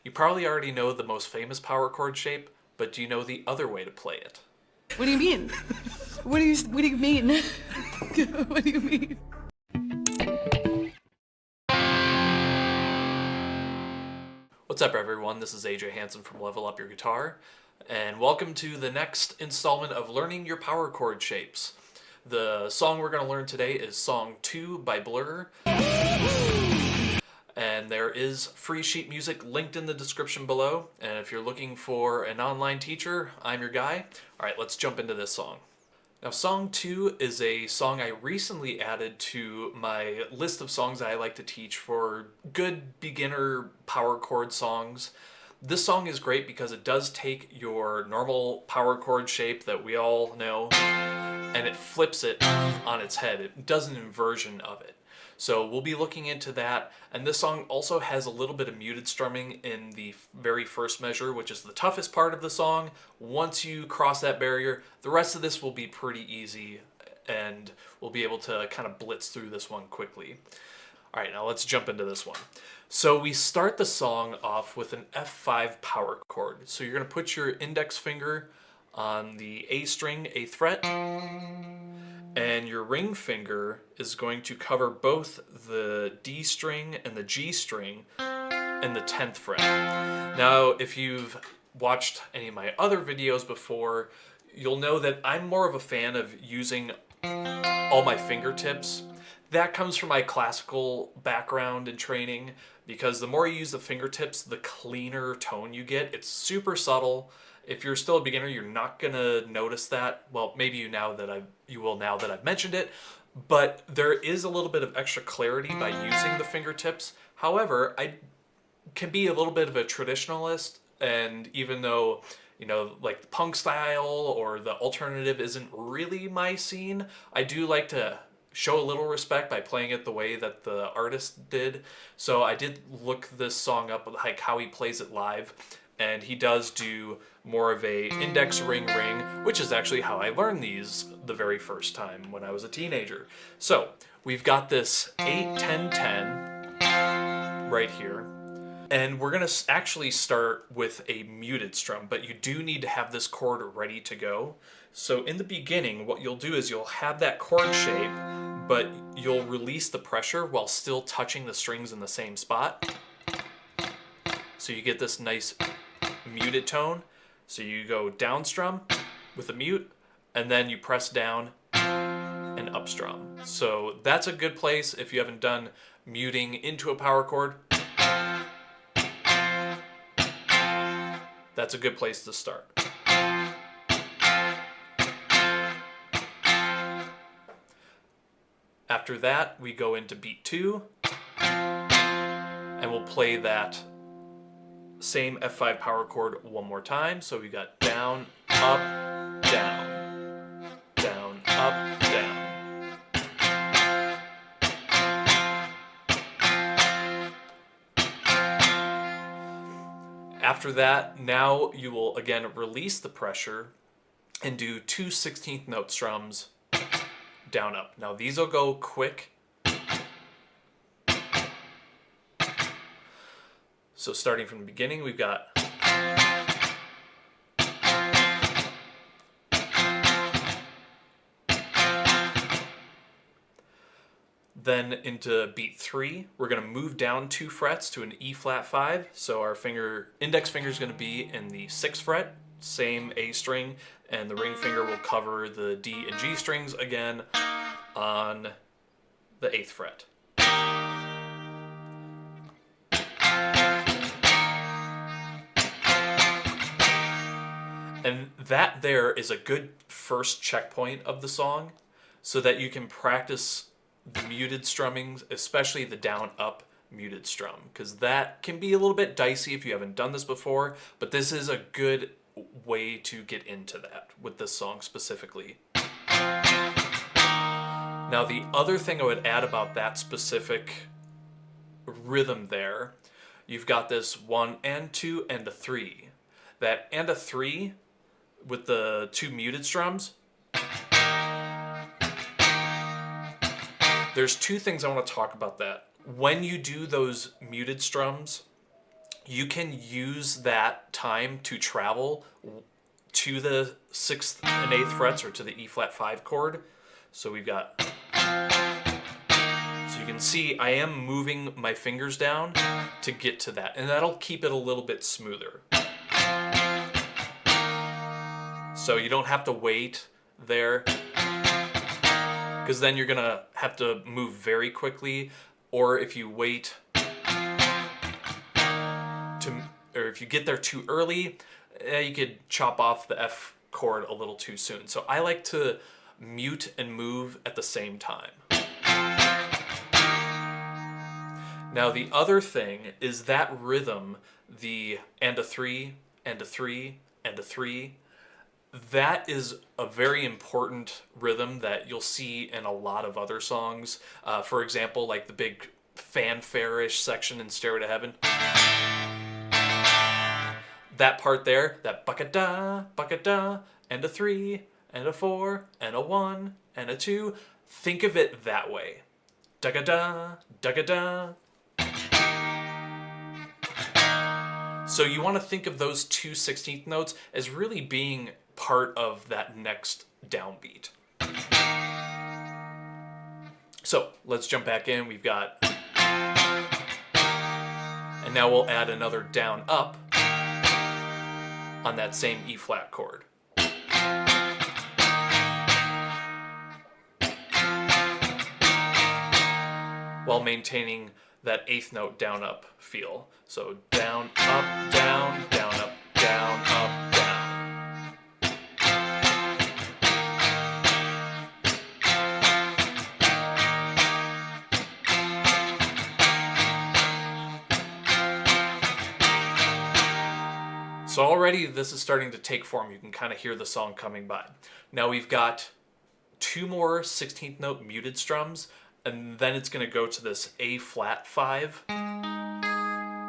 You probably already know the most famous power chord shape, but do you know the other way to play it? What do you mean? What do you mean? What do you mean? What's up, everyone? This is AJ Hansen from Level Up Your Guitar, and welcome to the next installment of Learning Your Power Chord Shapes. The song we're going to learn today is Song 2 by Blur, and there is free sheet music linked in the description below, and if you're looking for an online teacher, I'm your guy. Alright, let's jump into this song. Now, Song 2 is a song I recently added to my list of songs that I like to teach for good beginner power chord songs. This song is great because it does take your normal power chord shape that we all know and it flips it on its head. It does an inversion of it. So we'll be looking into that, and this song also has a little bit of muted strumming in the very first measure, which is the toughest part of the song. Once you cross that barrier, the rest of this will be pretty easy, and we'll be able to kind of blitz through this one quickly. All right, now let's jump into this one. So we start the song off with an F5 power chord. So you're going to put your index finger on the A string, 8th fret, and your ring finger is going to cover both the D string and the G string and the 10th fret. Now, if you've watched any of my other videos before, you'll know that I'm more of a fan of using all my fingertips. That comes from my classical background and training, because the more you use the fingertips, the cleaner tone you get. It's super subtle. If you're still a beginner, you're not gonna notice that. Well, maybe you will now that I've mentioned it, but there is a little bit of extra clarity by using the fingertips. However, I can be a little bit of a traditionalist, and even though, you know, like the punk style or the alternative isn't really my scene, I do like to show a little respect by playing it the way that the artist did. So I did look this song up, like how he plays it live, and he does do more of a index ring, which is actually how I learned these the very first time when I was a teenager. So we've got this 8, 10, 10 right here, and we're gonna actually start with a muted strum, but you do need to have this chord ready to go. So in the beginning, what you'll do is you'll have that chord shape, but you'll release the pressure while still touching the strings in the same spot. So you get this nice muted tone. So you go down strum with a mute, and then you press down and up strum. So that's a good place if you haven't done muting into a power chord. That's a good place to start. After that, we go into beat 2, and we'll play that same F5 power chord one more time. So we got down, up, down, down, up, down. After that, now you will again release the pressure and do 2 16th note strums, down, up. Now these will go quick. So starting from the beginning, we've got then into beat 3, we're going to move down 2 frets to an E flat 5. So our index finger is going to be in the 6th fret, same A string, and the ring finger will cover the D and G strings again on the 8th fret. And that there is a good first checkpoint of the song, so that you can practice the muted strumming, especially the down-up muted strum, because that can be a little bit dicey if you haven't done this before, but this is a good way to get into that with this song specifically. Now the other thing I would add about that specific rhythm there, you've got this 1 and 2 and a 3. That and a 3 with the 2 muted strums, there's 2 things I want to talk about that. When you do those muted strums, you can use that time to travel to the 6th and 8th frets or to the E flat 5 chord. So we've got, so you can see I am moving my fingers down to get to that, and that'll keep it a little bit smoother. So you don't have to wait there, because then you're gonna have to move very quickly, or if you wait or if you get there too early, you could chop off the F chord a little too soon. So I like to mute and move at the same time. Now the other thing is that rhythm, the and a 3, and a 3, and a 3, that is a very important rhythm that you'll see in a lot of other songs. For example, like the big fanfare-ish section in Stairway to Heaven. That part there, that bucka-da, and a 3, and a 4, and a 1, and a 2, think of it that way. Da-ga-da, da-ga-da. So you want to think of those two 16th notes as really being part of that next downbeat. So let's jump back in. We've got, and now we'll add another down up on that same E flat chord. While maintaining that 8th note down up feel. So down, up, down, down, up, down, up, down. So already this is starting to take form. You can kind of hear the song coming by. Now we've got 2 more 16th note muted strums, and then it's going to go to this A flat 5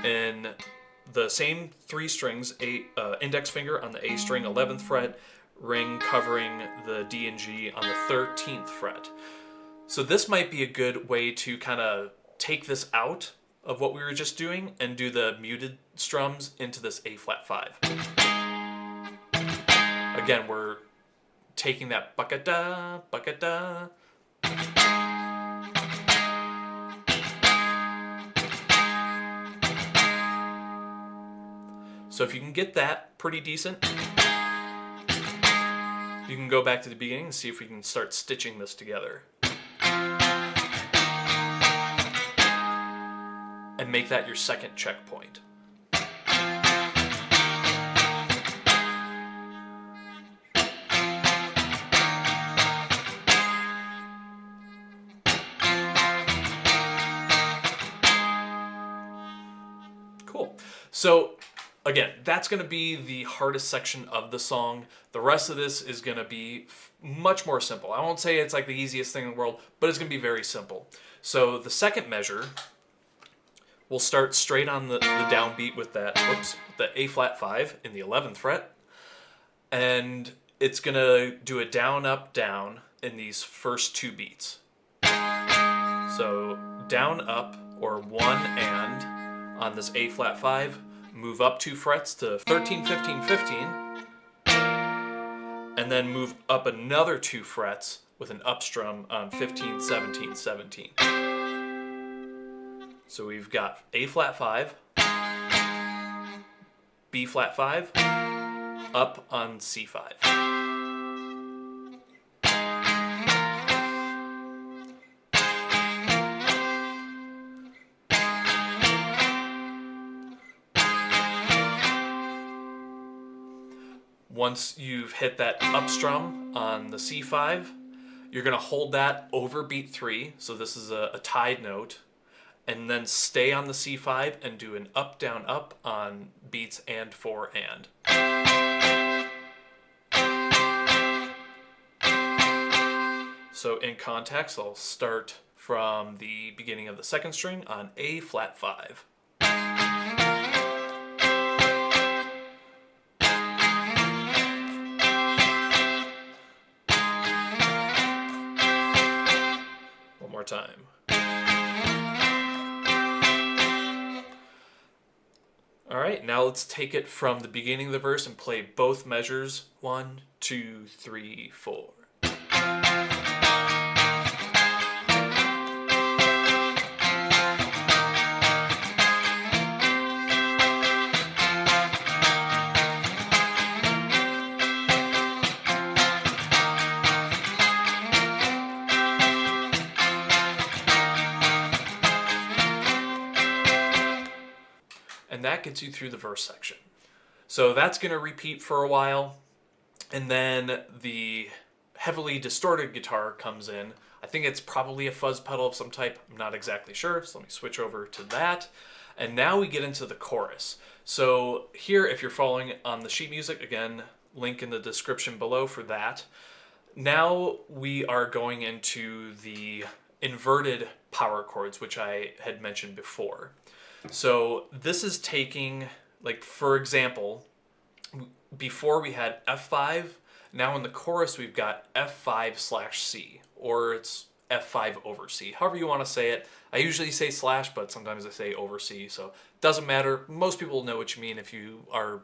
in the same 3 strings, index finger on the A string, 11th fret, ring covering the D and G on the 13th fret. So this might be a good way to kind of take this out of what we were just doing and do the muted strums into this A flat 5. Again, we're taking that bucka-da, bucka-da. So if you can get that pretty decent, you can go back to the beginning and see if we can start stitching this together. And make that your second checkpoint. Cool. So again, that's going to be the hardest section of the song. The rest of this is going to be much more simple. I won't say it's like the easiest thing in the world, but it's going to be very simple. So the second measure, we'll start straight on the downbeat with that, the A flat 5 in the 11th fret. And it's going to do a down, up, down in these first 2 beats. So down, up, or 1 and on this A flat 5, move up 2 frets to 13, 15, 15, and then move up another 2 frets with an up strum on 15, 17, 17. So we've got A flat 5, B flat 5, up on C5. Once you've hit that up strum on the C5, you're going to hold that over beat 3, so this is a tied note, and then stay on the C5 and do an up, down, up on beats and, 4, and. So in context, I'll start from the beginning of the 2nd string on A flat 5. One more time. All right, now let's take it from the beginning of the verse and play both measures. 1, 2, 3, 4. And that gets you through the verse section. So that's going to repeat for a while, and then the heavily distorted guitar comes in. I think it's probably a fuzz pedal of some type. I'm not exactly sure, so let me switch over to that. And now we get into the chorus. So here, if you're following on the sheet music, again, link in the description below for that. Now we are going into the inverted power chords, which I had mentioned before. So this is taking, like, for example, before we had F5, now in the chorus we've got F5/C, or it's F5 over C, however you want to say it. I usually say slash, but sometimes I say over C, so it doesn't matter. Most people know what you mean if you are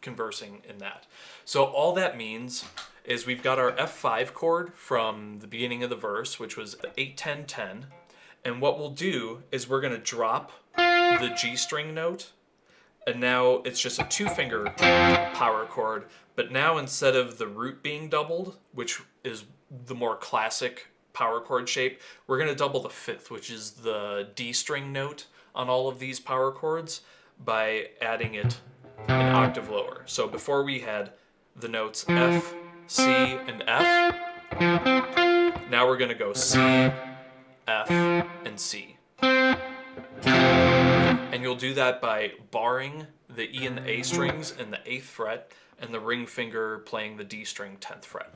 conversing in that. So all that means is we've got our F5 chord from the beginning of the verse, which was the 8-10-10, and what we'll do is we're going to drop the G string note, and now it's just a 2-finger power chord, but now instead of the root being doubled, which is the more classic power chord shape, we're going to double the 5th, which is the D string note on all of these power chords, by adding it an octave lower. So before we had the notes F, C, and F, now we're going to go C, F, and C. And you'll do that by barring the E and the A strings in the 8th fret, and the ring finger playing the D string 10th fret.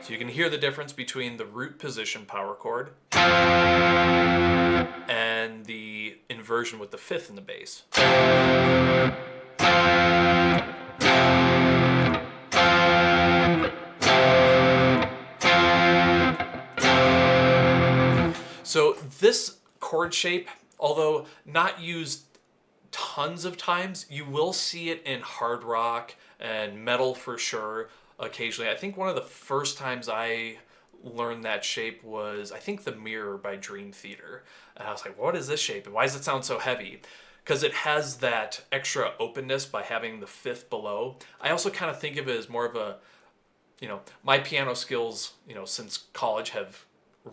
So you can hear the difference between the root position power chord and the inversion with the 5th in the bass. So this chord shape, although not used tons of times, you will see it in hard rock and metal for sure occasionally. I think one of the first times I learned that shape was, I think, The Mirror by Dream Theater. And I was like, what is this shape? And why does it sound so heavy? Because it has that extra openness by having the 5th below. I also kind of think of it as more of a, my piano skills, since college have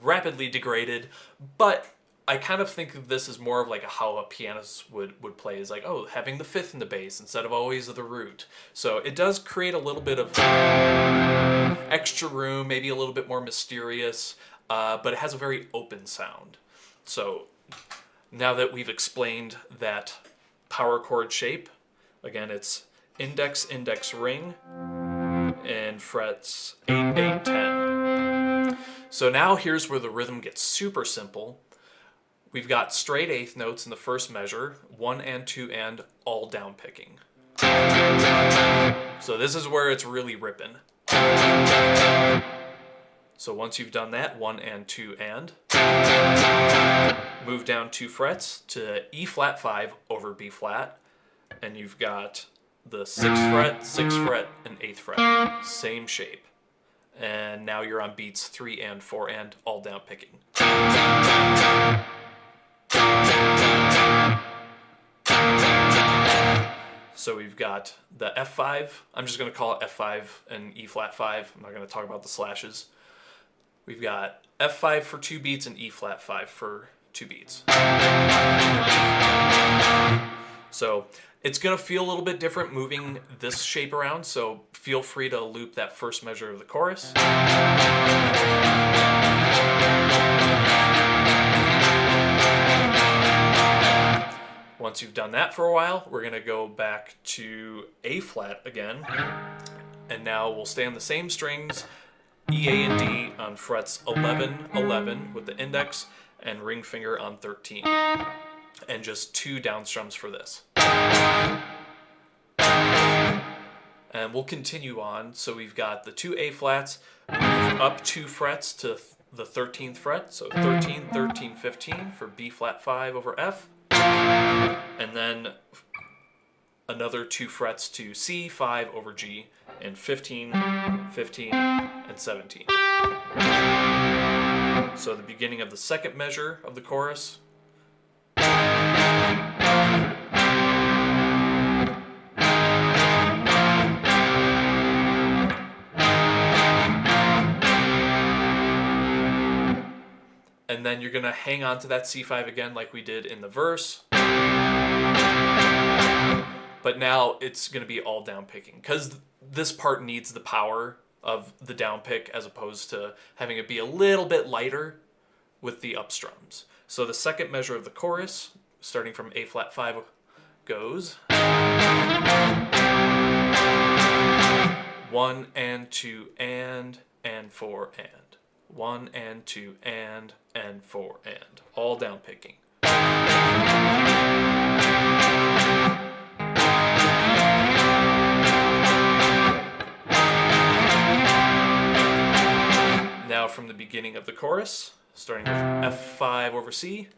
rapidly degraded, but I kind of think of this as more of like how a pianist would play, is like, oh, having the 5th in the bass instead of always the root. So it does create a little bit of extra room, maybe a little bit more mysterious, but it has a very open sound. So now that we've explained that power chord shape, again, it's index, index, ring, and frets 8, 8, 10. So now here's where the rhythm gets super simple. We've got straight 8th notes in the first measure, 1 and 2 and all down picking. So this is where it's really ripping. So once you've done that, 1 and 2 and, move down 2 frets to E flat 5 over B flat, and you've got the 6th fret, 6th fret, and 8th fret. Same shape. And now you're on beats 3 and 4 and all down picking. So we've got the F5. I'm just going to call it F5 and E flat 5. I'm not going to talk about the slashes. We've got F5 for 2 beats and E flat 5 for 2 beats. So it's going to feel a little bit different moving this shape around, so feel free to loop that first measure of the chorus. Once you've done that for a while, we're going to go back to A flat again, and now we'll stay on the same strings, E, A, and D on frets 11, 11 with the index, and ring finger on 13. And just 2 down strums for this. And we'll continue on. So we've got the 2 A flats, move up 2 frets to the 13th fret. So 13, 13, 15 for B flat 5 over F. And then another 2 frets to C, 5 over G, and 15, 15, and 17. So the beginning of the second measure of the chorus. And then you're going to hang on to that C5 again like we did in the verse. But now it's going to be all down picking because this part needs the power of the down pick as opposed to having it be a little bit lighter with the up strums. So the second measure of the chorus, starting from A flat 5, goes 1 and 2 and 4 and 1 and 2 and 4 and all down picking. Now from the beginning of the chorus, starting with F5 over C.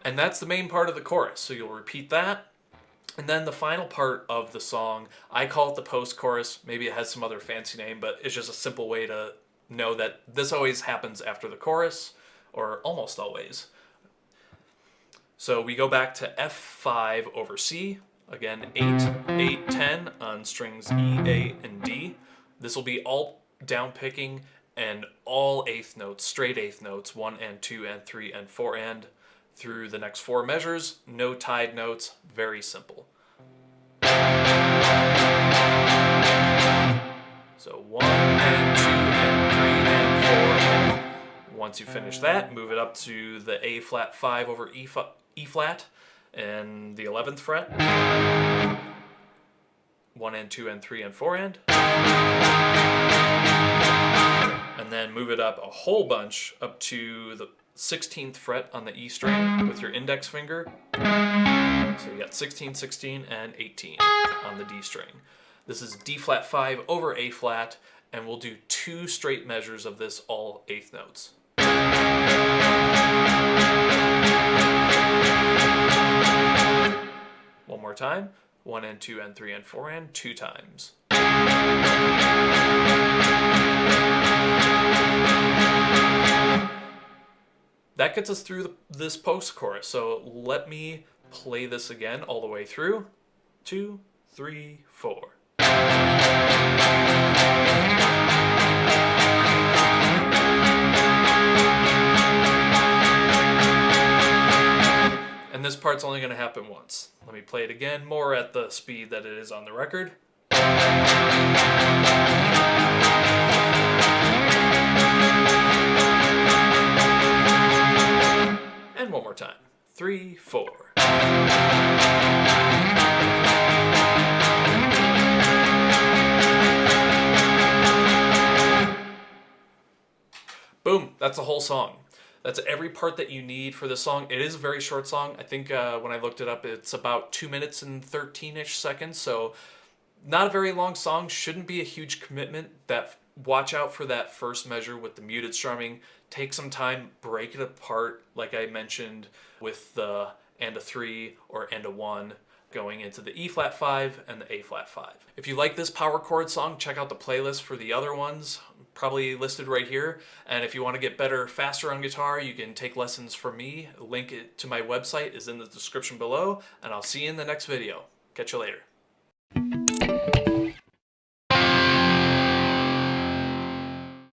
And that's the main part of the chorus, so you'll repeat that. And then the final part of the song, I call it the post-chorus. Maybe it has some other fancy name, but it's just a simple way to know that this always happens after the chorus, or almost always. So we go back to F5 over C. Again, 8, 8, 10 on strings E, A, and D. This will be all down picking and all eighth notes, straight eighth notes, 1 and 2 and 3 and 4 and through the next 4 measures. No tied notes, very simple. So 1 and 2 and 3 and 4 and once you finish that, move it up to the A flat 5 over E flat and the 11th fret. 1 and 2 and 3 and 4 and. And then move it up a whole bunch up to the 16th fret on the E string with your index finger. So you got 16, 16, and 18 on the D string. This is D flat 5 over A flat, and we'll do 2 straight measures of this, all eighth notes. One more time. 1 and 2 and 3 and 4 and 2 times. That gets us through this post-chorus. So let me play this again all the way through. 2, 3, 4. And this part's only going to happen once. Let me play it again, more at the speed that it is on the record. And one more time. 3, 4. Boom, that's the whole song. That's every part that you need for this song. It is a very short song. I think when I looked it up, it's about 2 minutes and 13-ish seconds. So not a very long song. Shouldn't be a huge commitment. Watch out for that first measure with the muted strumming. Take some time, break it apart, like I mentioned, with the and a 3 or and a 1 going into the E flat 5 and the A flat 5. If you like this power chord song, check out the playlist for the other ones, probably listed right here. And if you want to get better, faster on guitar, you can take lessons from me. A link to my website is in the description below, and I'll see you in the next video. Catch you later.